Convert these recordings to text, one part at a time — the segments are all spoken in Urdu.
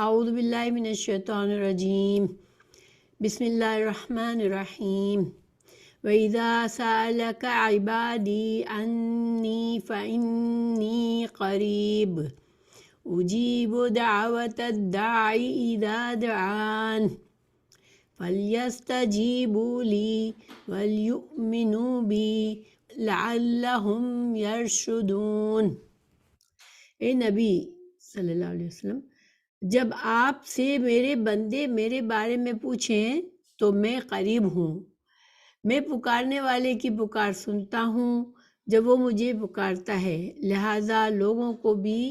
اعوذ باللہ من الشیطان الرجیم بسم اللہ الرحمن الرحیم وَإِذَا سَأَلَكَ عِبَادِي عَنِّي فَإِنِّي قَرِيبٌ أُجِيبُ دَعْوَةَ الدَّاعِ إِذَا دَعَانِ فَلْيَسْتَجِيبُوا لِي وَلْيُؤْمِنُوا بِي لَعَلَّهُمْ يَرْشُدُونَ۔ اے نبی صلی اللہ علیہ وسلم، جب آپ سے میرے بندے میرے بارے میں پوچھیں تو میں قریب ہوں، میں پکارنے والے کی پکار سنتا ہوں جب وہ مجھے پکارتا ہے، لہٰذا لوگوں کو بھی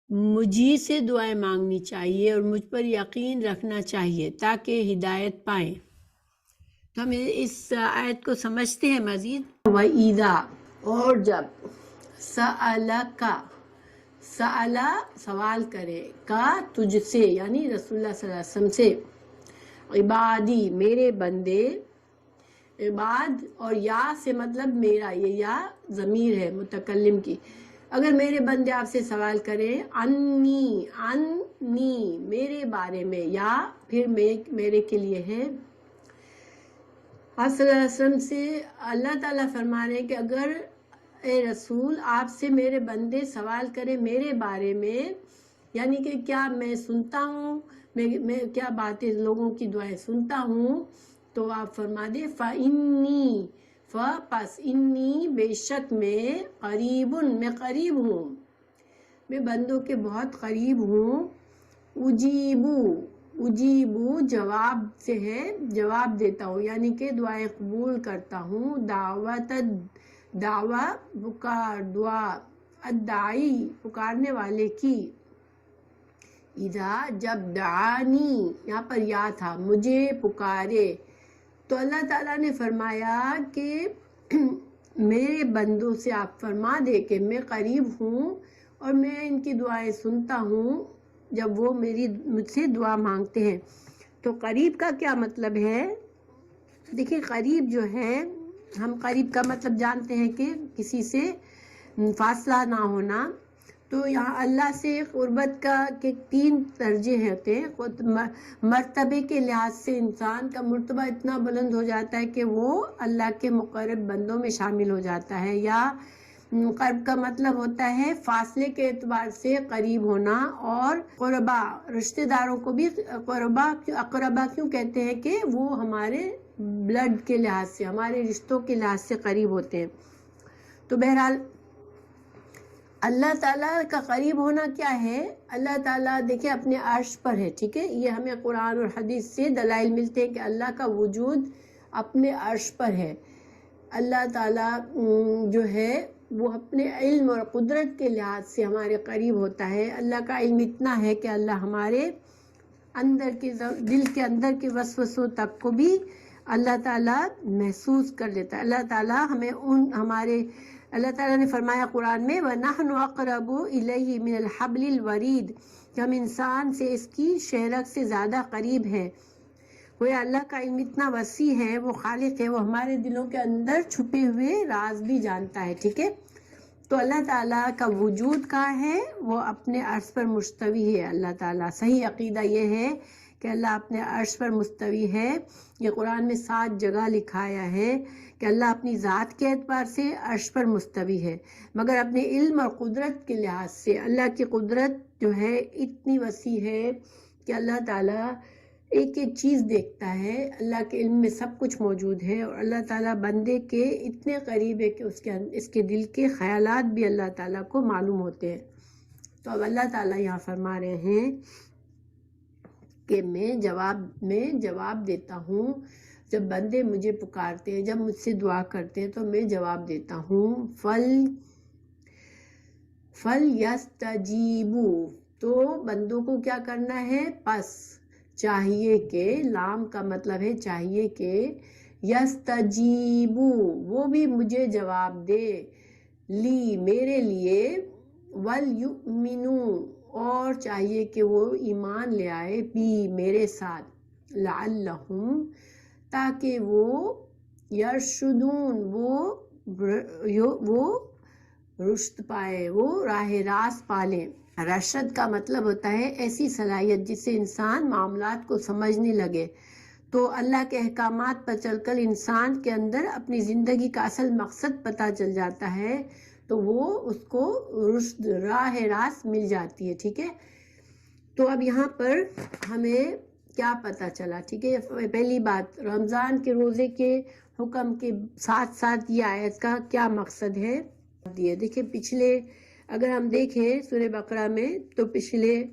مجھی سے دعائیں مانگنی چاہیے اور مجھ پر یقین رکھنا چاہیے تاکہ ہدایت پائیں۔ تو ہم اس آیت کو سمجھتے ہیں مزید۔ وَإِذَا، اور جب، سَأَلَكَ، سَأَلَ سوال کرے، کا تجھ سے یعنی رسول اللہ صلی اللہ علیہ وسلم سے، عبادی میرے بندے، عباد اور یا سے مطلب میرا، یہ یا ضمیر ہے متکلم کی، اگر میرے بندے آپ سے سوال کریں انی میرے بارے میں، یا پھر میرے کے لیے ہے، آپ صلی اللہ علیہ وسلم سے اللہ تعالیٰ فرما رہے ہیں کہ اگر اے رسول آپ سے میرے بندے سوال کریں میرے بارے میں، یعنی کہ کیا میں سنتا ہوں، میں کیا باتیں لوگوں کی دعائیں سنتا ہوں، تو آپ فرما دیں فَإِنِّي، پس انی بے شک میں، قریبٌ میں قریب ہوں، میں بندوں کے بہت قریب ہوں، اجیبو جواب سے ہے، جواب دیتا ہوں یعنی کہ دعائیں قبول کرتا ہوں، دعویٰ پکار، دعا، الداعی پکارنے والے کی، اذا جب، دعانی یہاں پر یا تھا، مجھے پکارے، تو اللہ تعالیٰ نے فرمایا کہ میرے بندوں سے آپ فرما دے کہ میں قریب ہوں اور میں ان کی دعائیں سنتا ہوں جب وہ مجھ سے دعا مانگتے ہیں۔ تو قریب کا کیا مطلب ہے؟ دیکھیں قریب جو ہے، ہم قریب کا مطلب جانتے ہیں کہ کسی سے فاصلہ نہ ہونا، تو یہاں اللہ سے قربت کا کہ 3 درجے ہوتے ہیں۔ مرتبے کے لحاظ سے انسان کا مرتبہ اتنا بلند ہو جاتا ہے کہ وہ اللہ کے مقرب بندوں میں شامل ہو جاتا ہے، یا قرب کا مطلب ہوتا ہے فاصلے کے اعتبار سے قریب ہونا، اور قربا رشتہ داروں کو بھی اقربا کیوں کہتے ہیں کہ وہ ہمارے بلڈ کے لحاظ سے، ہمارے رشتوں کے لحاظ سے قریب ہوتے ہیں۔ تو بہرحال اللہ تعالیٰ کا قریب ہونا کیا ہے؟ اللہ تعالیٰ دیکھیں اپنے عرش پر ہے، ٹھیک ہے، یہ ہمیں قرآن اور حدیث سے دلائل ملتے ہیں کہ اللہ کا وجود اپنے عرش پر ہے۔ اللہ تعالیٰ جو ہے وہ اپنے علم اور قدرت کے لحاظ سے ہمارے قریب ہوتا ہے۔ اللہ کا علم اتنا ہے کہ اللہ ہمارے اندر کے دل کے اندر کے وسوسوں تک کو بھی اللہ تعالیٰ محسوس کر لیتا ہے۔ اللہ تعالیٰ نے فرمایا قرآن میں وَنَحْنُ أَقْرَبُ إِلَيْهِ مِنَ الْحَبْلِ الْوَرِيدِ، کہ ہم انسان سے اس کی شہرک سے زیادہ قریب ہیں۔ گویا اللہ کا علم اتنا وسیع ہے، وہ خالق ہے، وہ ہمارے دلوں کے اندر چھپے ہوئے راز بھی جانتا ہے، ٹھیک ہے۔ تو اللہ تعالیٰ کا وجود کہاں ہے؟ وہ اپنے عرش پر مستوی ہے۔ اللہ تعالیٰ، صحیح عقیدہ یہ ہے کہ اللہ اپنے عرش پر مستوی ہے۔ یہ قرآن میں 7 جگہ لکھایا ہے کہ اللہ اپنی ذات کے اعتبار سے عرش پر مستوی ہے، مگر اپنے علم اور قدرت کے لحاظ سے اللہ کی قدرت جو ہے اتنی وسیع ہے کہ اللہ تعالیٰ ایک ایک چیز دیکھتا ہے، اللہ کے علم میں سب کچھ موجود ہے، اور اللہ تعالیٰ بندے کے اتنے قریب ہے کہ اس کے دل کے خیالات بھی اللہ تعالیٰ کو معلوم ہوتے ہیں۔ تو اب اللہ تعالیٰ یہاں فرما رہے ہیں کہ میں جواب دیتا ہوں جب بندے مجھے پکارتے ہیں، جب مجھ سے دعا کرتے ہیں تو میں جواب دیتا ہوں۔ فَلْيَسْتَجِيبُوا، تو بندوں کو کیا کرنا ہے؟ پس چاہیے کہ، لام کا مطلب ہے چاہیے کہ، یستجیبوا وہ بھی مجھے جواب دے، لی میرے لیے، وَلْيُؤْمِنُوا اور چاہیے کہ وہ ایمان لے آئے، بھی میرے ساتھ، لعلہم تاکہ وہ، یرشدون وہ رشد پائے، وہ راہ راست پالیں۔ رشد کا مطلب ہوتا ہے ایسی صلاحیت جس سے انسان معاملات کو سمجھنے لگے. تو اللہ کے احکامات پر چل کر انسان کے اندر اپنی زندگی کا اصل مقصد پتہ چل جاتا ہے تو وہ اس کو رشد راہ راست مل جاتی ہے. ٹھیک ہے. تو اب یہاں پر ہمیں کیا پتہ چلا؟ ٹھیک ہے. پہلی بات، رمضان کے روزے کے حکم کے ساتھ ساتھ یہ آیت کا کیا مقصد ہے. دیکھیں پچھلے اگر ہم دیکھیں سورہ بقرہ میں تو پچھلے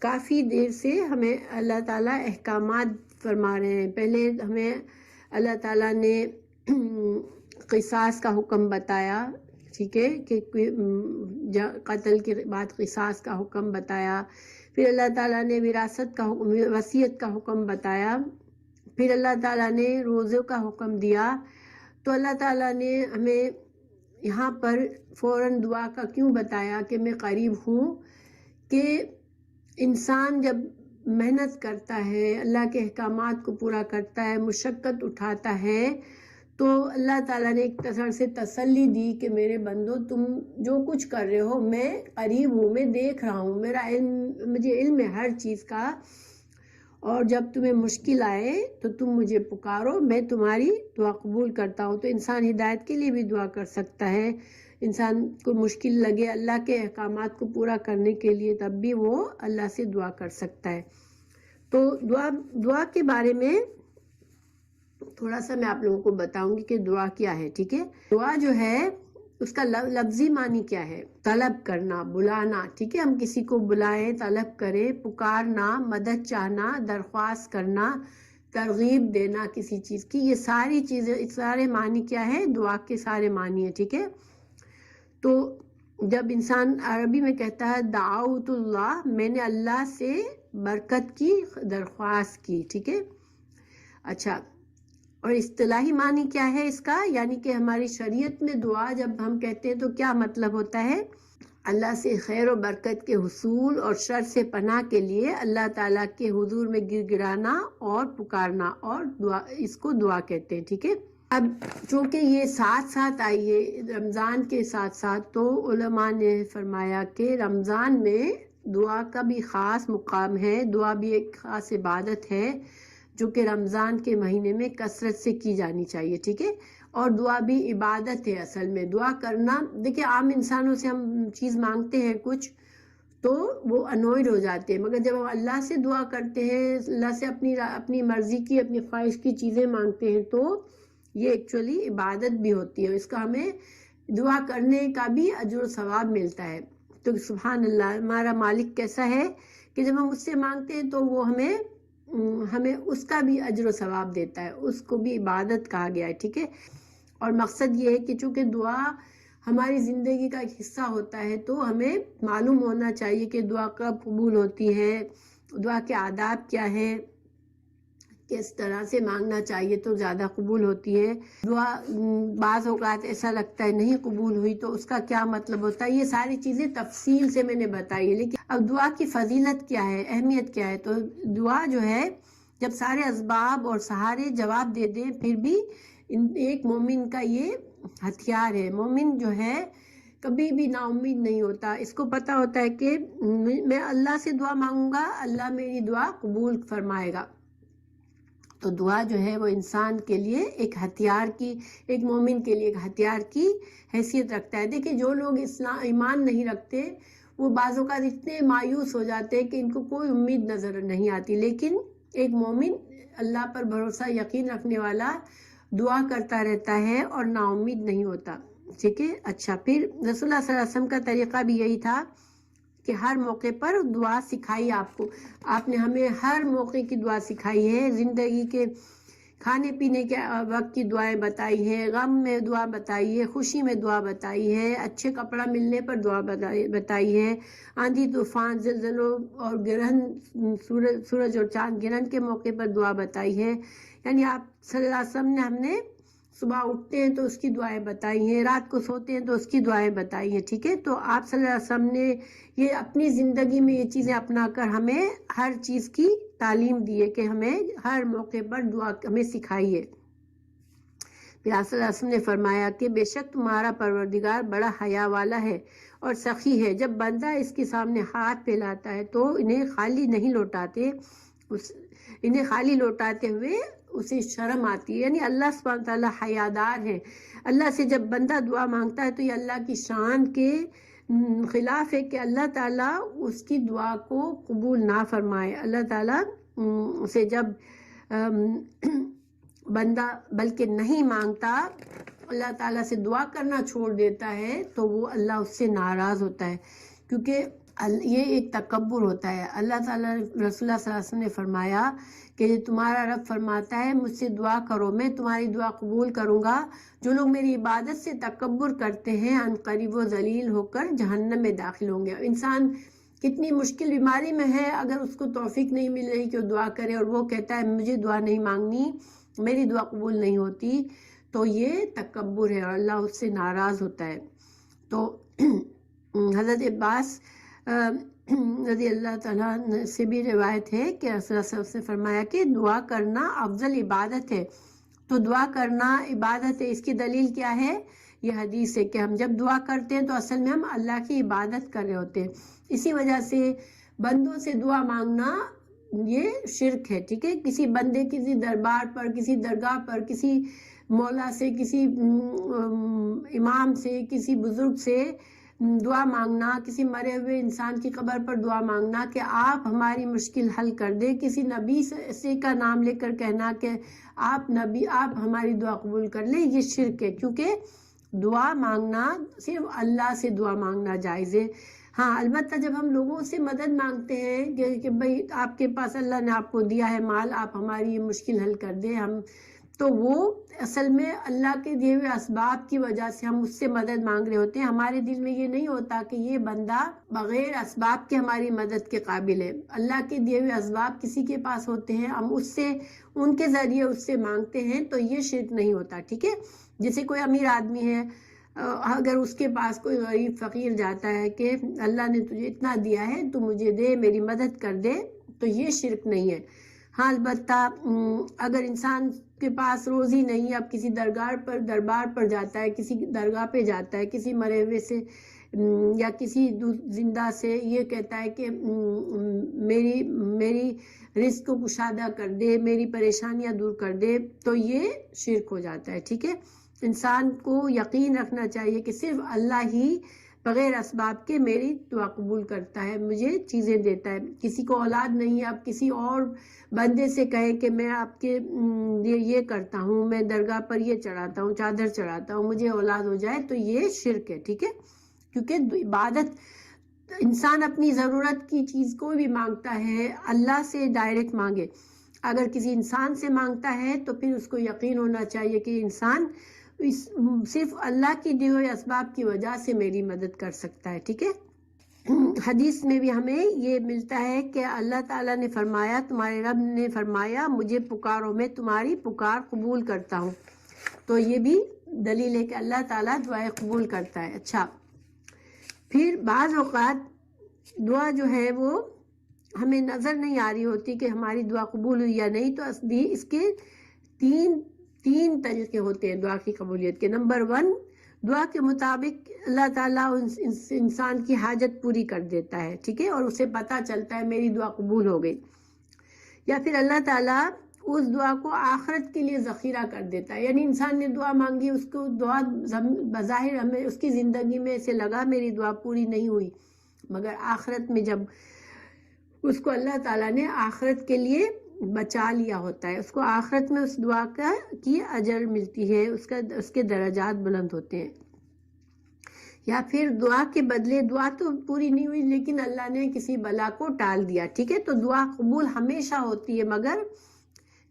کافی دیر سے ہمیں اللہ تعالیٰ احکامات فرما رہے ہیں. پہلے ہمیں اللہ تعالیٰ نے قصاص کا حکم بتایا. ٹھیک ہے کہ قتل کے بعد قصاص کا حکم بتایا. پھر اللہ تعالیٰ نے وراثت کا وصیت کا حکم بتایا. پھر اللہ تعالیٰ نے روزوں کا حکم دیا. تو اللہ تعالیٰ نے ہمیں یہاں پر فوراً دعا کا کیوں بتایا کہ میں قریب ہوں، کہ انسان جب محنت کرتا ہے، اللہ کے احکامات کو پورا کرتا ہے، مشقت اٹھاتا ہے، تو اللہ تعالیٰ نے ایک طرح سے تسلی دی کہ میرے بندو تم جو کچھ کر رہے ہو میں قریب ہوں، میں دیکھ رہا ہوں، میرا علم، مجھے علم ہے ہر چیز کا، اور جب تمہیں مشکل آئے تو تم مجھے پکارو، میں تمہاری دعا قبول کرتا ہوں. تو انسان ہدایت کے لیے بھی دعا کر سکتا ہے. انسان کو مشکل لگے اللہ کے احکامات کو پورا کرنے کے لیے تب بھی وہ اللہ سے دعا کر سکتا ہے. تو دعا کے بارے میں تھوڑا سا میں آپ لوگوں کو بتاؤں گی کہ دعا کیا ہے. ٹھیک ہے. دعا جو ہے اس کا لفظی معنی کیا ہے؟ طلب کرنا، بلانا. ٹھیک ہے. ہم کسی کو بلائیں، طلب کریں، پکارنا، مدد چاہنا، درخواست کرنا، ترغیب دینا کسی چیز کی، یہ ساری چیزیں، سارے معنی کیا ہے؟ دعا کے سارے معنی ہیں. ٹھیک ہے. تو جب انسان عربی میں کہتا ہے دعوت اللہ، میں نے اللہ سے برکت کی درخواست کی. ٹھیک ہے. اچھا، اور اصطلاحی معنی کیا ہے اس کا؟ یعنی کہ ہماری شریعت میں دعا جب ہم کہتے ہیں تو کیا مطلب ہوتا ہے؟ اللہ سے خیر و برکت کے حصول اور شر سے پناہ کے لیے اللہ تعالیٰ کے حضور میں گر گرانا اور پکارنا، اور دعا، اس کو دعا کہتے ہیں. ٹھیک ہے. اب چونکہ یہ ساتھ ساتھ آئی ہے رمضان کے ساتھ ساتھ، تو علماء نے فرمایا کہ رمضان میں دعا کا بھی خاص مقام ہے. دعا بھی ایک خاص عبادت ہے جو کہ رمضان کے مہینے میں کثرت سے کی جانی چاہیے. ٹھیک ہے. اور دعا بھی عبادت ہے. اصل میں دعا کرنا، دیکھیں عام انسانوں سے ہم چیز مانگتے ہیں کچھ تو وہ انوئڈ ہو جاتے ہیں، مگر جب ہم اللہ سے دعا کرتے ہیں، اللہ سے اپنی مرضی کی، اپنی خواہش کی چیزیں مانگتے ہیں، تو یہ ایکچولی عبادت بھی ہوتی ہے. اس کا ہمیں دعا کرنے کا بھی اجر و ثواب ملتا ہے. تو سبحان اللہ، ہمارا مالک کیسا ہے کہ جب ہم اس سے مانگتے ہیں تو وہ ہمیں اس کا بھی اجر و ثواب دیتا ہے. اس کو بھی عبادت کہا گیا ہے. ٹھیک ہے. اور مقصد یہ ہے کہ چونکہ دعا ہماری زندگی کا ایک حصہ ہوتا ہے تو ہمیں معلوم ہونا چاہیے کہ دعا کب قبول ہوتی ہے، دعا کے آداب کیا ہے، کس طرح سے مانگنا چاہیے تو زیادہ قبول ہوتی ہے. دعا بعض اوقات ایسا لگتا ہے نہیں قبول ہوئی تو اس کا کیا مطلب ہوتا ہے. یہ ساری چیزیں تفصیل سے میں نے بتائی ہے. لیکن اب دعا کی فضیلت کیا ہے، اہمیت کیا ہے؟ تو دعا جو ہے جب سارے اسباب اور سہارے جواب دے دیں پھر بھی ایک مومن کا یہ ہتھیار ہے. مومن جو ہے کبھی بھی نا امید نہیں ہوتا. اس کو پتہ ہوتا ہے کہ میں اللہ سے دعا مانگوں گا، اللہ میری دعا قبول فرمائے گا. تو دعا جو ہے وہ انسان کے لیے ایک ہتھیار کی، ایک مومن کے لیے ایک ہتھیار کی حیثیت رکھتا ہے. دیکھیں جو لوگ ایمان نہیں رکھتے وہ بعض اوقات اتنے مایوس ہو جاتے ہیں کہ ان کو کوئی امید نظر نہیں آتی، لیکن ایک مومن اللہ پر بھروسہ یقین رکھنے والا دعا کرتا رہتا ہے اور نا امید نہیں ہوتا. ٹھیک ہے. اچھا، پھر رسول اللہ صلی اللہ علیہ وسلم کا طریقہ بھی یہی تھا کہ ہر موقع پر دعا سکھائی آپ نے ہمیں ہر موقع کی دعا سکھائی ہے. زندگی کے کھانے پینے کے وقت کی دعائیں بتائی ہے، غم میں دعا بتائی ہے، خوشی میں دعا بتائی ہے، اچھے کپڑا ملنے پر دعا بتائی ہے، آندھی طوفان، زلزلوں اور گرہن، سورج اور چاند گرہن کے موقع پر دعا بتائی ہے. یعنی آپ صلی اللہ علیہ وسلم نے ہم نے صبح اٹھتے ہیں تو اس کی دعائیں بتائی ہیں، رات کو سوتے ہیں تو اس کی دعائیں بتائی ہیں. ٹھیک ہے. تو آپ صلی اللہ علیہ وسلم نے یہ اپنی زندگی میں یہ چیزیں اپنا کر ہمیں ہر چیز کی تعلیم دی ہے کہ ہمیں ہر موقع پر دعا ہمیں سکھائی ہے. پھر آپ صلی اللہ علیہ وسلم نے فرمایا کہ بے شک تمہارا پروردگار بڑا حیا والا ہے اور سخی ہے۔ جب بندہ اس کے سامنے ہاتھ پھیلاتا ہے تو انہیں خالی نہیں لوٹاتے، انہیں خالی لوٹاتے ہوئے اسے شرم آتی ہے، یعنی اللہ سبحانہ تعالیٰ حیادار ہے۔ اللہ سے جب بندہ دعا مانگتا ہے تو یہ اللہ کی شان کے خلاف ہے کہ اللہ تعالیٰ اس کی دعا کو قبول نہ فرمائے۔ اللہ تعالیٰ سے جب بندہ بلکہ نہیں مانگتا، اللہ تعالیٰ سے دعا کرنا چھوڑ دیتا ہے تو وہ اللہ اس سے ناراض ہوتا ہے، کیونکہ یہ ایک تکبر ہوتا ہے۔ اللہ تعالیٰ رسول اللہ صلی اللہ علیہ وسلم نے فرمایا کہ تمہارا رب فرماتا ہے مجھ سے دعا کرو میں تمہاری دعا قبول کروں گا، جو لوگ میری عبادت سے تکبر کرتے ہیں ان قریب و ذلیل ہو کر جہنم میں داخل ہوں گے۔ انسان کتنی مشکل بیماری میں ہے، اگر اس کو توفیق نہیں مل رہی کہ وہ دعا کرے اور وہ کہتا ہے مجھے دعا نہیں مانگنی، میری دعا قبول نہیں ہوتی، تو یہ تکبر ہے اور اللہ اس سے ناراض ہوتا ہے۔ تو حضرت عباس رضی اللہ تعالیٰ سے بھی روایت ہے کہ رسول اللہ صلی اللہ علیہ وسلم نے فرمایا کہ دعا کرنا افضل عبادت ہے۔ تو دعا کرنا عبادت ہے، اس کی دلیل کیا ہے؟ یہ حدیث ہے کہ ہم جب دعا کرتے ہیں تو اصل میں ہم اللہ کی عبادت کر رہے ہوتے ہیں۔ اسی وجہ سے بندوں سے دعا مانگنا یہ شرک ہے، ٹھیک ہے؟ کسی بندے کسی دربار پر، کسی درگاہ پر، کسی مولا سے، کسی امام سے، کسی بزرگ سے دعا مانگنا، کسی مرے ہوئے انسان کی قبر پر دعا مانگنا کہ آپ ہماری مشکل حل کر دیں، کسی نبی سے کا نام لے کر کہنا کہ آپ نبی، آپ ہماری دعا قبول کر لیں، یہ شرک ہے۔ کیونکہ دعا مانگنا صرف اللہ سے دعا مانگنا جائز ہے۔ ہاں البتہ جب ہم لوگوں سے مدد مانگتے ہیں کہ بھئی آپ کے پاس اللہ نے آپ کو دیا ہے مال، آپ ہماری یہ مشکل حل کر دیں، ہم تو وہ اصل میں اللہ کے دیے ہوئے اسباب کی وجہ سے ہم اس سے مدد مانگ رہے ہوتے ہیں۔ ہمارے دل میں یہ نہیں ہوتا کہ یہ بندہ بغیر اسباب کے ہماری مدد کے قابل ہے۔ اللہ کے دیے ہوئے اسباب کسی کے پاس ہوتے ہیں، ہم اس سے ان کے ذریعے اس سے مانگتے ہیں تو یہ شرک نہیں ہوتا، ٹھیک ہے؟ جیسے کوئی امیر آدمی ہے، اگر اس کے پاس کوئی غریب فقیر جاتا ہے کہ اللہ نے تجھے اتنا دیا ہے تو مجھے دے، میری مدد کر دے، تو یہ شرک نہیں ہے۔ ہاں البتہ اگر انسان کے پاس روزی نہیں، اب کسی دربار پر جاتا ہے، کسی درگاہ پہ جاتا ہے، کسی مرے ہوئے سے یا کسی زندہ سے یہ کہتا ہے کہ میری رزق کو کشادہ کر دے، میری پریشانیاں دور کر دے، تو یہ شرک ہو جاتا ہے، ٹھیک ہے؟ انسان کو یقین رکھنا چاہیے کہ صرف اللہ ہی بغیر اسباب کے میری دعا قبول کرتا ہے، مجھے چیزیں دیتا ہے۔ کسی کو اولاد نہیں ہے، اب کسی اور بندے سے کہے کہ میں آپ کے یہ کرتا ہوں، میں درگاہ پر یہ چڑھاتا ہوں، چادر چڑھاتا ہوں، مجھے اولاد ہو جائے، تو یہ شرک ہے، ٹھیک ہے؟ کیونکہ عبادت انسان اپنی ضرورت کی چیز کو بھی مانگتا ہے، اللہ سے ڈائریکٹ مانگے۔ اگر کسی انسان سے مانگتا ہے تو پھر اس کو یقین ہونا چاہیے کہ انسان صرف اللہ کی دیے ہوئے اسباب کی وجہ سے میری مدد کر سکتا ہے، ٹھیک ہے؟ حدیث میں بھی ہمیں یہ ملتا ہے کہ اللہ تعالیٰ نے فرمایا، تمہارے رب نے فرمایا مجھے پکارو میں تمہاری پکار قبول کرتا ہوں۔ تو یہ بھی دلیل ہے کہ اللہ تعالیٰ دعائیں قبول کرتا ہے۔ اچھا، پھر بعض اوقات دعا جو ہے وہ ہمیں نظر نہیں آ رہی ہوتی کہ ہماری دعا قبول ہوئی یا نہیں، تو اس کے تین طریقے ہوتے ہیں دعا کی قبولیت کے۔ نمبر 1، دعا کے مطابق اللہ تعالیٰ انسان کی حاجت پوری کر دیتا ہے، ٹھیک ہے، اور اسے پتہ چلتا ہے میری دعا قبول ہو گئی۔ یا پھر اللہ تعالیٰ اس دعا کو آخرت کے لیے ذخیرہ کر دیتا ہے، یعنی انسان نے دعا مانگی، اس کو دعا بظاہر ہمیں اس کی زندگی میں ایسے لگا میری دعا پوری نہیں ہوئی، مگر آخرت میں جب اس کو اللہ تعالیٰ نے آخرت کے لیے بچا لیا ہوتا ہے، اس کو آخرت میں اس دعا کی اجر ملتی ہے، اس کے درجات بلند ہوتے ہیں۔ یا پھر دعا کے بدلے دعا تو پوری نہیں ہوئی لیکن اللہ نے کسی بلا کو ٹال دیا، ٹھیک ہے؟ تو دعا قبول ہمیشہ ہوتی ہے، مگر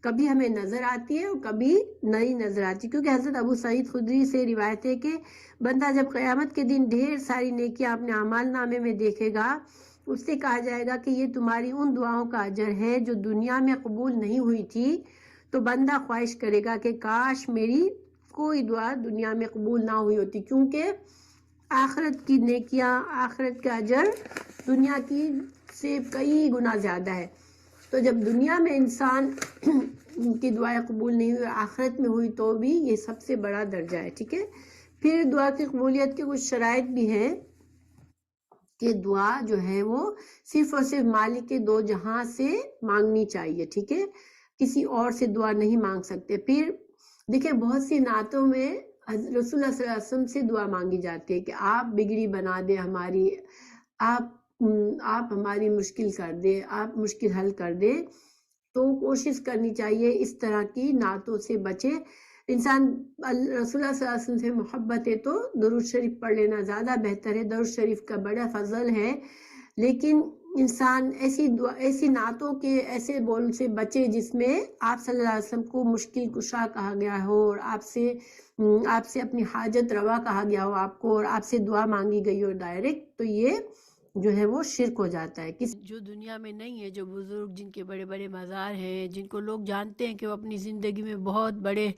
کبھی ہمیں نظر آتی ہے اور کبھی نہیں نظر آتی، کیونکہ حضرت ابو سعید خدری سے روایت ہے کہ بندہ جب قیامت کے دن ڈھیر ساری نیکیاں اپنے اعمال نامے میں دیکھے گا، اس سے کہا جائے گا کہ یہ تمہاری ان دعاؤں کا اجر ہے جو دنیا میں قبول نہیں ہوئی تھی، تو بندہ خواہش کرے گا کہ کاش میری کوئی دعا دنیا میں قبول نہ ہوئی ہوتی، کیونکہ آخرت کی نیکیاں، آخرت کا اجر دنیا کی سے کئی گنا زیادہ ہے۔ تو جب دنیا میں انسان کی دعائیں قبول نہیں ہوئی، آخرت میں ہوئی، تو بھی یہ سب سے بڑا درجہ ہے، ٹھیک ہے؟ پھر دعا کی قبولیت کے کچھ شرائط بھی ہیں۔ کہ دعا جو ہے وہ صرف اور صرف مالک کے دو جہاں سے مانگنی چاہیے، ٹھیک ہے، کسی اور سے دعا نہیں مانگ سکتے۔ پھر دیکھیں بہت سی نعتوں میں رسول اللہ صلی اللہ علیہ وسلم سے دعا مانگی جاتی ہے کہ آپ بگڑی بنا دیں ہماری، آپ ہماری مشکل کر دیں، آپ مشکل حل کر دیں۔ تو کوشش کرنی چاہیے اس طرح کی نعتوں سے بچے انسان۔ رسول اللہ صلی اللہ علیہ وسلم سے محبت ہے تو درود شریف پڑھ لینا زیادہ بہتر ہے، درود شریف کا بڑا فضل ہے، لیکن انسان ایسی نعتوں کے ایسے بول سے بچے جس میں آپ صلی اللہ علیہ وسلم کو مشکل کشا کہا گیا ہو، اور آپ سے اپنی حاجت روا کہا گیا ہو آپ کو، اور آپ سے دعا مانگی گئی ہو ڈائریکٹ، تو یہ جو ہے وہ شرک ہو جاتا ہے۔ جو دنیا میں نہیں ہے، جو بزرگ جن کے بڑے بڑے مزار ہیں، جن کو لوگ جانتے ہیں کہ وہ اپنی زندگی میں بہت بڑے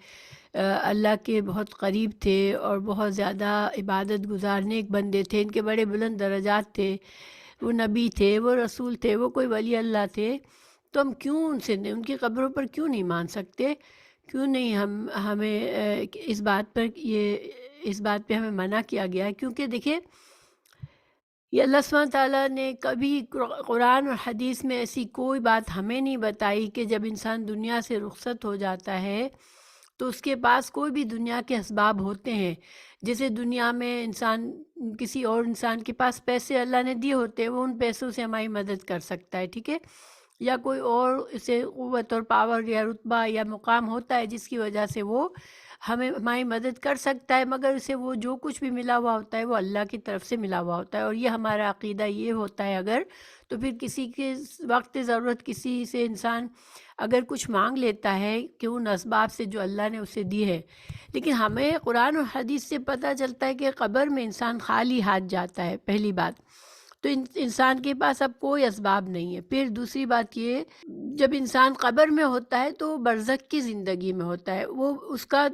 اللہ کے بہت قریب تھے اور بہت زیادہ عبادت گزار نیک بندے تھے، ان کے بڑے بلند درجات تھے، وہ نبی تھے، وہ رسول تھے، وہ کوئی ولی اللہ تھے، تو ہم کیوں ان کی قبروں پر کیوں نہیں مان سکتے؟ کیوں نہیں ہمیں اس بات پہ ہمیں منع کیا گیا ہے؟ کیونکہ دیکھیں یہ اللہ سبحانہ تعالیٰ نے کبھی قرآن اور حدیث میں ایسی کوئی بات ہمیں نہیں بتائی کہ جب انسان دنیا سے رخصت ہو جاتا ہے تو اس کے پاس کوئی بھی دنیا کے اسباب ہوتے ہیں۔ جیسے دنیا میں کسی اور انسان کے پاس پیسے اللہ نے دیے ہوتے ہیں، وہ ان پیسوں سے ہماری مدد کر سکتا ہے، ٹھیک ہے، یا کوئی اور اسے قوت اور پاور یا رتبہ یا مقام ہوتا ہے جس کی وجہ سے وہ ہماری مدد کر سکتا ہے، مگر اسے وہ جو کچھ بھی ملا ہوا ہوتا ہے وہ اللہ کی طرف سے ملا ہوا ہوتا ہے۔ اور یہ ہمارا عقیدہ یہ ہوتا ہے، اگر تو پھر کسی کے وقت ضرورت کسی سے انسان اگر کچھ مانگ لیتا ہے کہ ان اسباب سے جو اللہ نے اسے دی ہے، لیکن ہمیں قرآن اور حدیث سے پتہ چلتا ہے کہ قبر میں انسان خالی ہاتھ جاتا ہے، پہلی بات تو انسان کے پاس اب کوئی اسباب نہیں ہے۔ پھر دوسری بات یہ، جب انسان قبر میں ہوتا ہے تو برزخ کی زندگی میں ہوتا ہے، وہ اس کا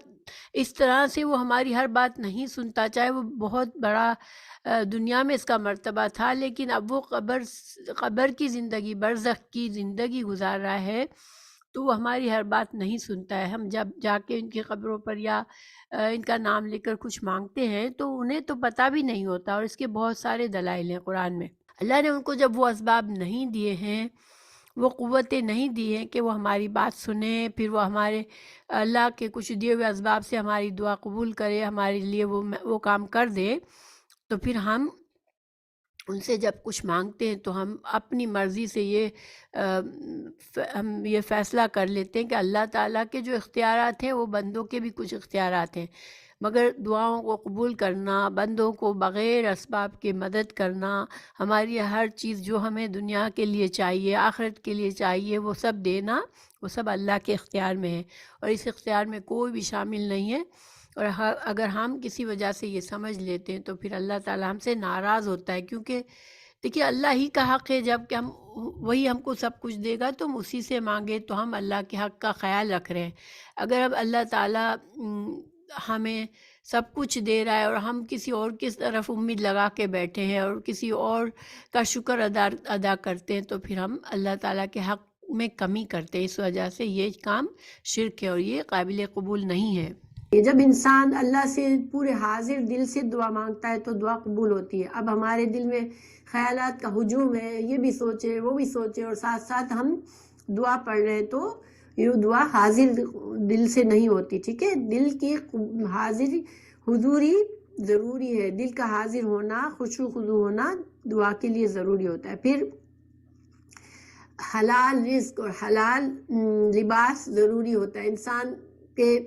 اس طرح سے وہ ہماری ہر بات نہیں سنتا، چاہے وہ بہت بڑا دنیا میں اس کا مرتبہ تھا، لیکن اب وہ قبر کی زندگی، برزخ کی زندگی گزار رہا ہے، تو وہ ہماری ہر بات نہیں سنتا ہے۔ ہم جب جا کے ان کی قبروں پر یا ان کا نام لے کر کچھ مانگتے ہیں تو انہیں تو پتہ بھی نہیں ہوتا، اور اس کے بہت سارے دلائل ہیں قرآن میں۔ اللہ نے ان کو جب وہ اسباب نہیں دیے ہیں، وہ قوتیں نہیں دی ہیں کہ وہ ہماری بات سنیں، پھر وہ ہمارے اللہ کے کچھ دیے ہوئے اسباب سے ہماری دعا قبول کرے، ہمارے لیے وہ کام کر دے، تو پھر ہم ان سے جب کچھ مانگتے ہیں تو ہم اپنی مرضی سے ہم یہ فیصلہ کر لیتے ہیں کہ اللہ تعالیٰ کے جو اختیارات ہیں وہ بندوں کے بھی کچھ اختیارات ہیں، مگر دعاؤں کو قبول کرنا، بندوں کو بغیر اسباب کے مدد کرنا، ہماری ہر چیز جو ہمیں دنیا کے لیے چاہیے، آخرت کے لیے چاہیے، وہ سب دینا، وہ سب اللہ کے اختیار میں ہے، اور اس اختیار میں کوئی بھی شامل نہیں ہے۔ اور اگر ہم کسی وجہ سے یہ سمجھ لیتے ہیں تو پھر اللہ تعالیٰ ہم سے ناراض ہوتا ہے، کیونکہ دیکھیے اللہ ہی کا حق ہے، جب کہ وہی ہم کو سب کچھ دے گا تو ہم اسی سے مانگے، تو ہم اللہ کے حق کا خیال رکھ رہے ہیں۔ اگر اب اللہ تعالیٰ ہمیں سب کچھ دے رہا ہے اور ہم کسی اور کی طرف امید لگا کے بیٹھے ہیں اور کسی اور کا شکر ادا کرتے ہیں، تو پھر ہم اللہ تعالیٰ کے حق میں کمی کرتے ہیں، اس وجہ سے یہ کام شرک ہے اور یہ قابل قبول نہیں ہے۔ جب انسان اللہ سے پورے حاضر دل سے دعا مانگتا ہے تو دعا قبول ہوتی ہے۔ اب ہمارے دل میں خیالات کا ہجوم ہے، یہ بھی سوچے وہ بھی سوچے، اور ساتھ ساتھ ہم دعا پڑھ رہے ہیں، تو یہ دعا حاضر دل سے نہیں ہوتی، ٹھیک ہے، دل کی حضوری ضروری ہے، دل کا حاضر ہونا، خشوع خضوع ہونا دعا کے لیے ضروری ہوتا ہے۔ پھر حلال رزق اور حلال لباس ضروری ہوتا ہے۔ انسان کے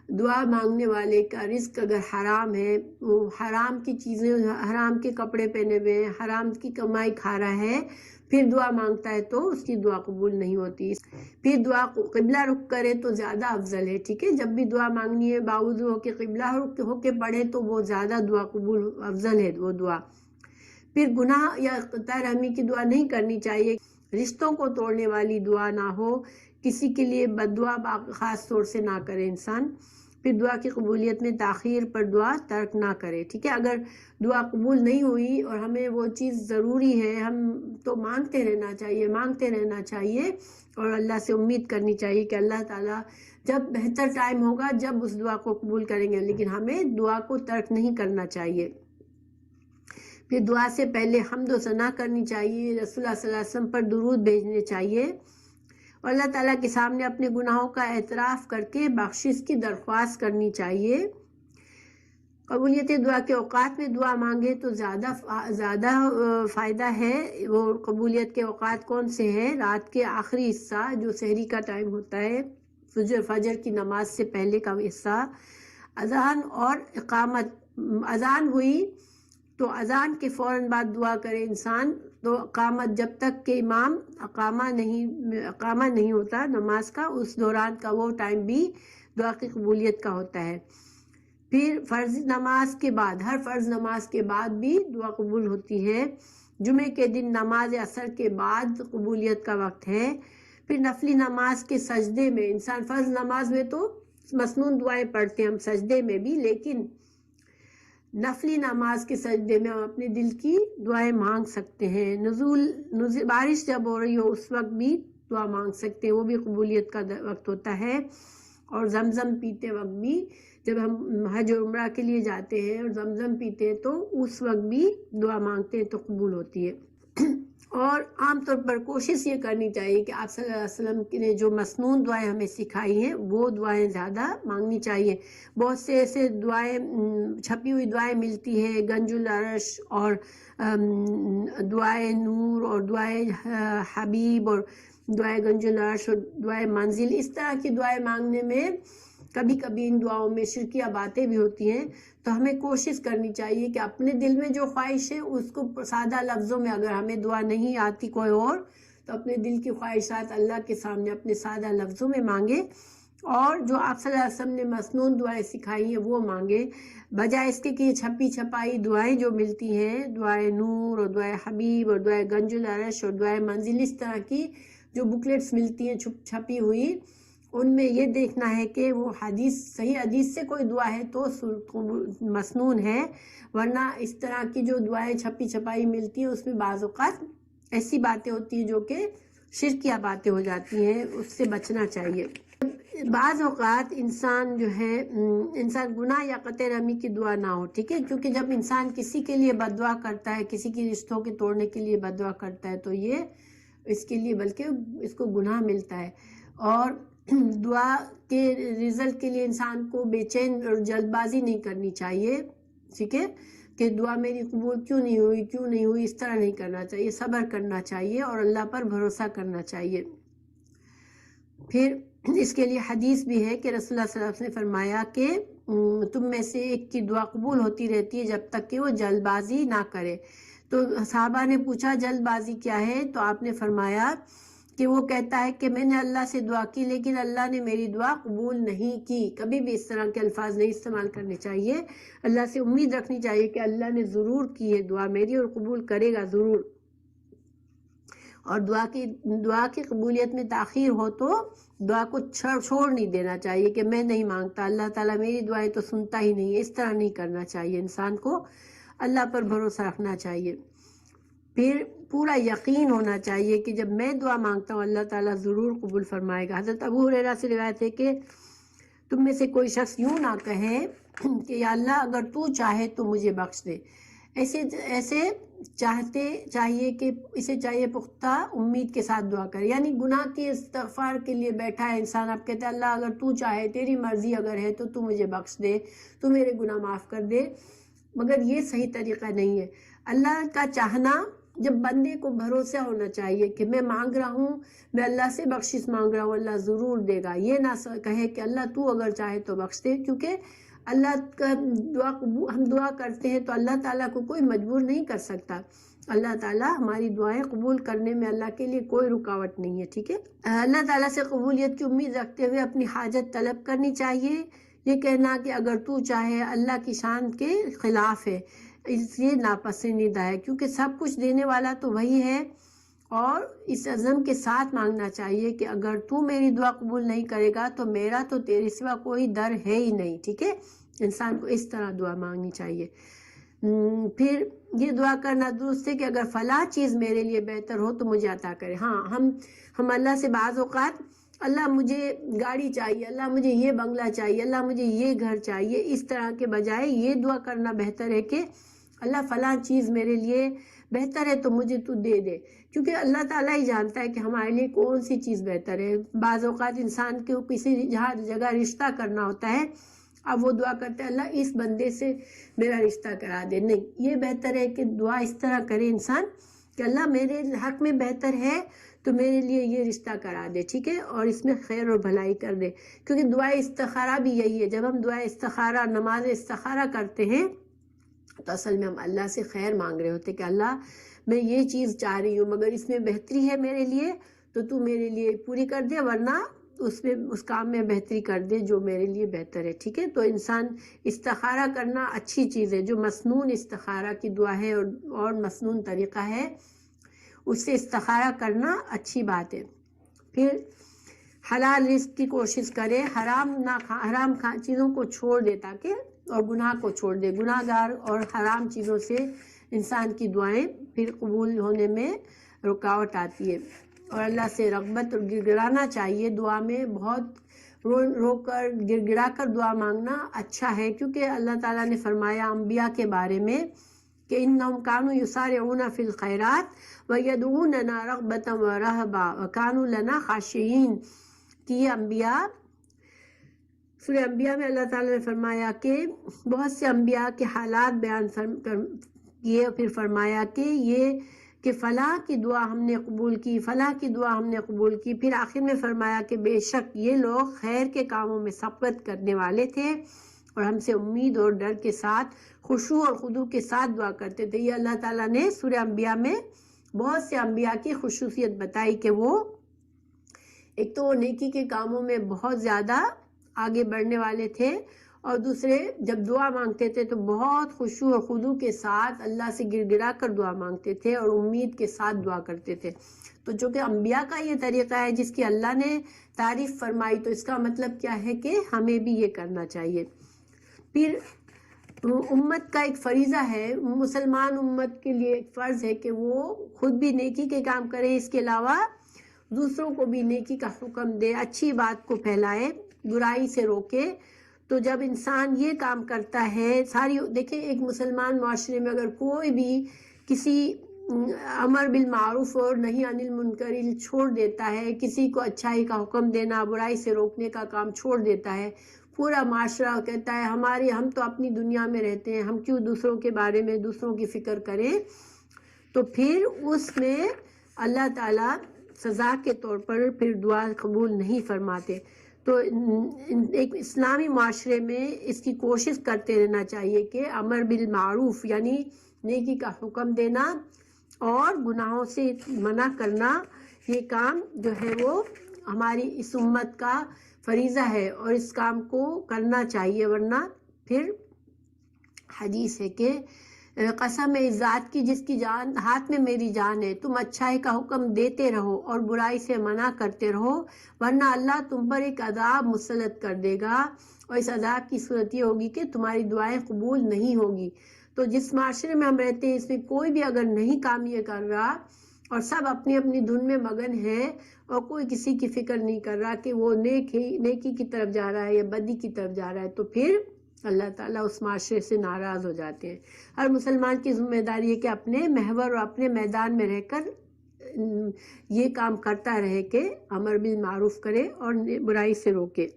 دعا مانگنے والے کا رزق اگر حرام ہے، وہ حرام کی چیزیں، حرام کے کپڑے پہنے ہوئے ہیں، حرام کی کمائی کھا رہا ہے، پھر دعا مانگتا ہے تو اس کی دعا قبول نہیں ہوتی۔ پھر دعا قبلہ رخ کرے تو زیادہ افضل ہے، ٹھیک ہے، جب بھی دعا مانگنی ہے باوضو ہو کے قبلہ رخ ہو کے پڑھے تو وہ زیادہ دعا قبول افضل ہے وہ دعا۔ پھر گناہ یا قطع رحمی کی دعا نہیں کرنی چاہیے، رشتوں کو توڑنے والی دعا نہ ہو، کسی کے لیے بد دعا خاص طور سے نہ کرے انسان۔ پھر دعا کی قبولیت میں تاخیر پر دعا ترک نہ کرے، ٹھیک ہے، اگر دعا قبول نہیں ہوئی اور ہمیں وہ چیز ضروری ہے، ہم تو مانگتے رہنا چاہیے اور اللہ سے امید کرنی چاہیے کہ اللہ تعالیٰ جب بہتر ٹائم ہوگا جب اس دعا کو قبول کریں گے، لیکن ہمیں دعا کو ترک نہیں کرنا چاہیے۔ پھر دعا سے پہلے حمد و ثنا کرنی چاہیے، رسول اللہ صلی اللہ علیہ وسلم پر درود بھیجنے چاہیے، اور اللہ تعالیٰ کے سامنے اپنے گناہوں کا اعتراف کر کے بخشش کی درخواست کرنی چاہیے۔ قبولیت دعا کے اوقات میں دعا مانگے تو زیادہ فائدہ ہے۔ وہ قبولیت کے اوقات کون سے ہیں؟ رات کے آخری حصہ جو سحری کا ٹائم ہوتا ہے، فجر کی نماز سے پہلے کا حصہ، اذان اور اقامت۔ اذان ہوئی تو اذان کے فوراً بعد دعا کرے انسان، تو اقامت جب تک کہ امام اقامہ نہیں ہوتا نماز کا، اس دوران کا وہ ٹائم بھی دعا کی قبولیت کا ہوتا ہے۔ پھر فرض نماز کے بعد، ہر فرض نماز کے بعد بھی دعا قبول ہوتی ہے۔ جمعے کے دن نماز عصر کے بعد قبولیت کا وقت ہے۔ پھر نفلی نماز کے سجدے میں انسان، فرض نماز میں تو مسنون دعائیں پڑھتے ہیں ہم سجدے میں بھی، لیکن نفلی نماز کے سجدے میں ہم اپنے دل کی دعائیں مانگ سکتے ہیں۔ بارش جب ہو رہی ہو اس وقت بھی دعا مانگ سکتے ہیں، وہ بھی قبولیت کا وقت ہوتا ہے۔ اور زمزم پیتے وقت بھی، جب ہم حج اور عمرہ کے لیے جاتے ہیں اور زمزم پیتے ہیں تو اس وقت بھی دعا مانگتے ہیں تو قبول ہوتی ہے۔ اور عام طور پر کوشش یہ کرنی چاہیے کہ آپ صلی اللہ علیہ وسلم نے جو مسنون دعائیں ہمیں سکھائی ہیں وہ دعائیں زیادہ مانگنی چاہیے۔ بہت سے ایسے دعائیں، چھپی ہوئی دعائیں ملتی ہیں، گنج العرش اور دعائے نور اور دعائے حبیب اور دعائے گنج العرش اور دعائے منزل، اس طرح کی دعائیں مانگنے میں کبھی کبھی ان دعاؤں میں شرکیہ باتیں بھی ہوتی ہیں، تو ہمیں کوشش کرنی چاہیے کہ اپنے دل میں جو خواہش ہے اس کو سادہ لفظوں میں، اگر ہمیں دعا نہیں آتی کوئی اور، تو اپنے دل کی خواہشات اللہ کے سامنے اپنے سادہ لفظوں میں مانگے، اور جو آپ صلی اللہ علیہ وسلم نے مسنون دعائیں سکھائی ہیں وہ مانگے، بجائے اس کے کہ یہ چھپی چھپائی دعائیں جو ملتی ہیں، دعائے نور اور دعائے حبیب اور دعائے گنج العرش اور دعائے منزل، اس طرح کی جو بکلیٹس ملتی ہیں چھپی ہوئی، ان میں یہ دیکھنا ہے کہ وہ صحیح حدیث سے کوئی دعا ہے تو مسنون ہے، ورنہ اس طرح کی جو دعائیں چھپی چھپائی ملتی ہیں اس میں بعض اوقات ایسی باتیں ہوتی ہیں جو کہ شرکیہ باتیں ہو جاتی ہیں، اس سے بچنا چاہیے۔ بعض اوقات انسان گناہ یا قطع رحمی کی دعا نہ ہو، ٹھیک ہے، کیونکہ جب انسان کسی کے لیے بد دعا کرتا ہے، کسی کی رشتوں کے توڑنے کے لیے بد دعا کرتا ہے، تو یہ اس کے لیے بلکہ اس کو گناہ ملتا ہے۔ اور دعا کے رزلٹ کے لیے انسان کو بے چین اور جلد بازی نہیں کرنی چاہیے، ٹھیک ہے، کہ دعا میری قبول کیوں نہیں ہوئی، اس طرح نہیں کرنا چاہیے، صبر کرنا چاہیے اور اللہ پر بھروسہ کرنا چاہیے۔ پھر اس کے لیے حدیث بھی ہے کہ رسول اللہ صلی اللہ علیہ وسلم نے فرمایا کہ تم میں سے ایک کی دعا قبول ہوتی رہتی ہے جب تک کہ وہ جلد بازی نہ کرے۔ تو صحابہ نے پوچھا جلد بازی کیا ہے؟ تو آپ نے فرمایا کہ وہ کہتا ہے کہ میں نے اللہ سے دعا کی لیکن اللہ نے میری دعا قبول نہیں کی۔ کبھی بھی اس طرح کے الفاظ نہیں استعمال کرنے چاہیے، اللہ سے امید رکھنی چاہیے کہ اللہ نے ضرور کی ہے دعا میری اور قبول کرے گا ضرور۔ اور دعا کی قبولیت میں تاخیر ہو تو دعا کو چھوڑ نہیں دینا چاہیے کہ میں نہیں مانگتا، اللہ تعالیٰ میری دعائیں تو سنتا ہی نہیں ہے، اس طرح نہیں کرنا چاہیے، انسان کو اللہ پر بھروسہ رکھنا چاہیے۔ پھر پورا یقین ہونا چاہیے کہ جب میں دعا مانگتا ہوں اللہ تعالیٰ ضرور قبول فرمائے گا۔ حضرت ابو ہریرہ سے روایت ہے کہ تم میں سے کوئی شخص یوں نہ کہے کہ یا اللہ اگر تو چاہے تو مجھے بخش دے، ایسے چاہیے پختہ امید کے ساتھ دعا کرے، یعنی گناہ کے استغفار کے لیے بیٹھا ہے انسان، اب کہتا ہے اللہ اگر تو چاہے، تیری مرضی اگر ہے تو مجھے بخش دے، تو میرے گناہ معاف کر دے، مگر یہ صحیح طریقہ نہیں ہے۔ اللہ کا چاہنا، جب بندے کو بھروسہ ہونا چاہیے کہ میں مانگ رہا ہوں، میں اللہ سے بخشش مانگ رہا ہوں، اللہ ضرور دے گا، یہ نہ کہے کہ اللہ تو اگر چاہے تو بخش دے، کیونکہ اللہ کا ہم دعا کرتے ہیں تو اللہ تعالیٰ کو کوئی مجبور نہیں کر سکتا، اللہ تعالیٰ ہماری دعائیں قبول کرنے میں اللہ کے لیے کوئی رکاوٹ نہیں ہے، ٹھیک ہے۔ اللہ تعالیٰ سے قبولیت کی امید رکھتے ہوئے اپنی حاجت طلب کرنی چاہیے، یہ کہنا کہ اگر تو چاہے اللہ کی شان کے خلاف ہے، اس یہ ناپسندیدہ ہے، کیونکہ سب کچھ دینے والا تو وہی ہے، اور اس عزم کے ساتھ مانگنا چاہیے کہ اگر تو میری دعا قبول نہیں کرے گا تو میرا تو تیرے سوا کوئی در ہے ہی نہیں، ٹھیک ہے، انسان کو اس طرح دعا مانگنی چاہیے۔ پھر یہ دعا کرنا درست ہے کہ اگر فلاں چیز میرے لیے بہتر ہو تو مجھے عطا کرے۔ ہاں، ہم اللہ سے بعض اوقات اللہ مجھے گاڑی چاہیے، اللہ مجھے یہ بنگلہ چاہیے، اللہ مجھے یہ گھر چاہیے، اس طرح کے بجائے یہ دعا کرنا بہتر ہے کہ اللہ فلاں چیز میرے لیے بہتر ہے تو مجھے تو دے دے، کیونکہ اللہ تعالیٰ ہی جانتا ہے کہ ہمارے لیے کون سی چیز بہتر ہے۔ بعض اوقات انسان کو کسی جگہ رشتہ کرنا ہوتا ہے، اب وہ دعا کرتے ہیں اللہ اس بندے سے میرا رشتہ کرا دے، نہیں، یہ بہتر ہے کہ دعا اس طرح کرے انسان کہ اللہ میرے حق میں بہتر ہے تو میرے لیے یہ رشتہ کرا دے، ٹھیک ہے، اور اس میں خیر اور بھلائی کر دے، کیونکہ دعائے استخارہ بھی یہی ہے۔ جب ہم دعائے استخارہ، نماز استخارہ کرتے ہیں تو اصل میں ہم اللہ سے خیر مانگ رہے ہوتے کہ اللہ میں یہ چیز چاہ رہی ہوں، مگر اس میں بہتری ہے میرے لیے تو تو میرے لیے پوری کر دے، ورنہ اس کام میں بہتری کر دے جو میرے لیے بہتر ہے، ٹھیک ہے۔ تو انسان استخارہ کرنا اچھی چیز ہے، جو مسنون استخارہ کی دعا ہے اور مسنون طریقہ ہے، اس سے استخارہ کرنا اچھی بات ہے۔ پھر حلال رزق کی کوشش کرے، حرام چیزوں کو چھوڑ دے تاکہ، اور گناہ کو چھوڑ دے، گناہ گار اور حرام چیزوں سے انسان کی دعائیں پھر قبول ہونے میں رکاوٹ آتی ہے۔ اور اللہ سے رغبت اور گڑ گڑانا چاہیے دعا میں، بہت رو کر گڑ گڑا کر دعا مانگنا اچھا ہے، کیونکہ اللہ تعالیٰ نے فرمایا انبیاء کے بارے میں کہ انہم کانوا یسارعون فی الخیرات ویدعوننا رغبتا ورہبا وکانوا لنا خاشعین، کہ یہ انبیاء، سورہ انبیاء میں اللہ تعالیٰ نے فرمایا کہ بہت سے انبیاء کے حالات بیان کیے، پھر فرمایا کہ فلاں کی دعا ہم نے قبول کی، فلاں کی دعا ہم نے قبول کی، پھر آخر میں فرمایا کہ بے شک یہ لوگ خیر کے کاموں میں سبقت کرنے والے تھے اور ہم سے امید اور ڈر کے ساتھ، خشوع اور خضوع کے ساتھ دعا کرتے تھے۔ یہ اللہ تعالیٰ نے سورہ انبیاء میں بہت سے انبیاء کی خصوصیت بتائی کہ وہ ایک تو وہ نیکی کے کاموں میں بہت زیادہ آگے بڑھنے والے تھے، اور دوسرے جب دعا مانگتے تھے تو بہت خشوع اور خضوع کے ساتھ اللہ سے گڑ گڑا کر دعا مانگتے تھے اور امید کے ساتھ دعا کرتے تھے۔ تو چونکہ انبیاء کا یہ طریقہ ہے جس کی اللہ نے تعریف فرمائی، تو اس کا مطلب کیا ہے کہ ہمیں بھی یہ کرنا چاہیے۔ پھر امت کا ایک فریضہ ہے، مسلمان امت کے لیے ایک فرض ہے کہ وہ خود بھی نیکی کے کام کرے، اس کے علاوہ دوسروں کو بھی نیکی کا حکم دے، اچھی بات کو پھیلائے، برائی سے روکے۔ تو جب انسان یہ کام کرتا ہے، دیکھیں ایک مسلمان معاشرے میں اگر کوئی بھی کسی امر بالمعروف اور نہی عن المنکر چھوڑ دیتا ہے، کسی کو اچھائی کا حکم دینا، برائی سے روکنے کا کام چھوڑ دیتا ہے، پورا معاشرہ کہتا ہے ہم تو اپنی دنیا میں رہتے ہیں، ہم کیوں دوسروں کے بارے میں، دوسروں کی فکر کریں، تو پھر اس میں اللہ تعالیٰ سزا کے طور پر پھر دعا قبول نہیں فرماتے۔ تو ایک اسلامی معاشرے میں اس کی کوشش کرتے رہنا چاہیے کہ امر بالمعروف یعنی نیکی کا حکم دینا اور گناہوں سے منع کرنا، یہ کام جو ہے وہ ہماری اس امت کا فریضہ ہے اور اس کام کو کرنا چاہیے، ورنہ پھر حدیث ہے کہ قسم ہے ذات کی جس کی جان ہاتھ میں میری جان ہے، تم اچھائی کا حکم دیتے رہو اور برائی سے منع کرتے رہو، ورنہ اللہ تم پر ایک عذاب مسلط کر دے گا، اور اس عذاب کی صورت یہ ہوگی کہ تمہاری دعائیں قبول نہیں ہوگی۔ تو جس معاشرے میں ہم رہتے ہیں اس میں کوئی بھی اگر نہیں کام یہ کر رہا اور سب اپنی اپنی دھن میں مگن ہے اور کوئی کسی کی فکر نہیں کر رہا کہ وہ نیکی کی طرف جا رہا ہے یا بدی کی طرف جا رہا ہے، تو پھر اللہ تعالیٰ اس معاشرے سے ناراض ہو جاتے ہیں۔ ہر مسلمان کی ذمہ داری ہے کہ اپنے محور اور اپنے میدان میں رہ کر یہ کام کرتا رہے کہ امر بالمعروف کرے اور برائی سے روکے،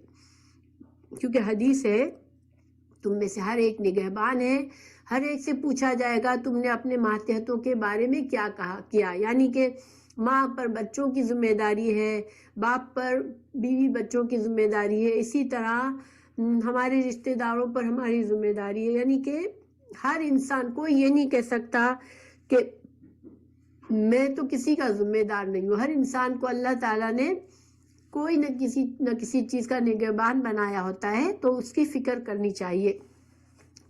کیونکہ حدیث ہے تم میں سے ہر ایک نگہبان ہے، ہر ایک سے پوچھا جائے گا تم نے اپنے ماتحتوں کے بارے میں کیا کیا، یعنی کہ ماں پر بچوں کی ذمہ داری ہے، باپ پر بیوی بچوں کی ذمہ داری ہے، اسی طرح ہمارے رشتہ داروں پر ہماری ذمہ داری ہے، یعنی کہ ہر انسان کو یہ نہیں کہہ سکتا کہ میں تو کسی کا ذمہ دار نہیں ہوں۔ ہر انسان کو اللہ تعالیٰ نے کوئی نہ کسی چیز کا نگہبان بنایا ہوتا ہے، تو اس کی فکر کرنی چاہیے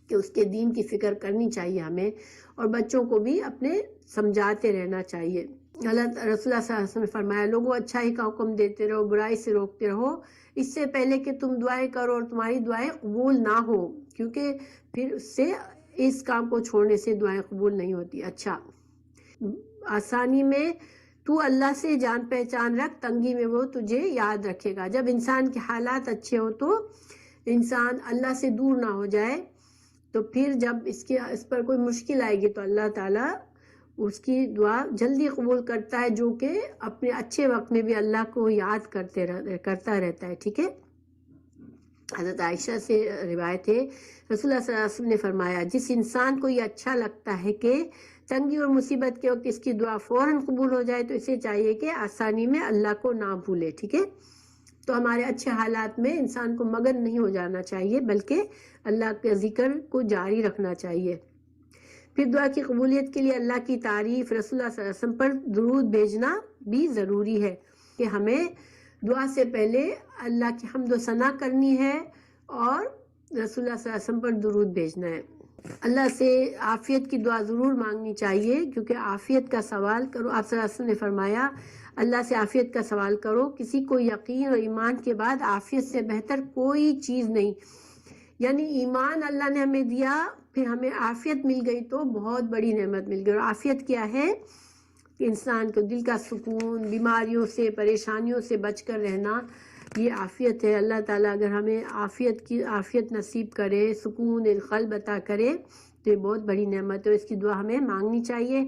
کہ اس کے دین کی فکر کرنی چاہیے ہمیں، اور بچوں کو بھی اپنے سمجھاتے رہنا چاہیے۔ اللہ رسول اللہ صلی اللہ علیہ وسلم نے فرمایا لوگوں اچھائی کا حکم دیتے رہو، برائی سے روکتے رہو، اس سے پہلے کہ تم دعائیں کرو اور تمہاری دعائیں قبول نہ ہو، کیونکہ پھر اس سے اس کام کو چھوڑنے سے دعائیں قبول نہیں ہوتی۔ اچھا، آسانی میں تو اللہ سے جان پہچان رکھ، تنگی میں وہ تجھے یاد رکھے گا۔ جب انسان کے حالات اچھے ہو تو انسان اللہ سے دور نہ ہو جائے، تو پھر جب اس پر کوئی مشکل آئے گی تو اللہ تعالیٰ اس کی دعا جلدی قبول کرتا ہے، جو کہ اپنے اچھے وقت میں بھی اللہ کو یاد کرتا رہتا ہے. ٹھیک ہے. حضرت عائشہ سے روایت ہے، رسول اللہ صلی اللہ علیہ وسلم نے فرمایا، جس انسان کو یہ اچھا لگتا ہے کہ تنگی اور مصیبت کے وقت اس کی دعا فوراً قبول ہو جائے، تو اسے چاہیے کہ آسانی میں اللہ کو نہ بھولے. ٹھیک ہے. تو ہمارے اچھے حالات میں انسان کو مگن نہیں ہو جانا چاہیے، بلکہ اللہ کے ذکر کو جاری رکھنا چاہیے. پھر دعا کی قبولیت کے لیے اللہ کی تعریف، رسول اللہ صلی اللہ علیہ وسلم پر درود بھیجنا بھی ضروری ہے، کہ ہمیں دعا سے پہلے اللہ کی حمد و ثنا کرنی ہے اور رسول اللہ صلی اللہ علیہ وسلم پر درود بھیجنا ہے. اللہ سے عافیت کی دعا ضرور مانگنی چاہیے، کیونکہ عافیت کا سوال کرو، آپ صلی اللہ علیہ وسلم نے فرمایا اللہ سے عافیت کا سوال کرو، کسی کو یقین اور ایمان کے بعد عافیت سے بہتر کوئی چیز نہیں. یعنی ایمان اللہ نے ہمیں دیا، پھر ہمیں عافیت مل گئی تو بہت بڑی نعمت مل گئی. اور عافیت کیا ہے؟ کہ انسان کو دل کا سکون، بیماریوں سے، پریشانیوں سے بچ کر رہنا، یہ عافیت ہے. اللہ تعالیٰ اگر ہمیں عافیت نصیب کرے، سکون القلب عطا کرے، تو یہ بہت بڑی نعمت ہے. اس کی دعا ہمیں مانگنی چاہیے.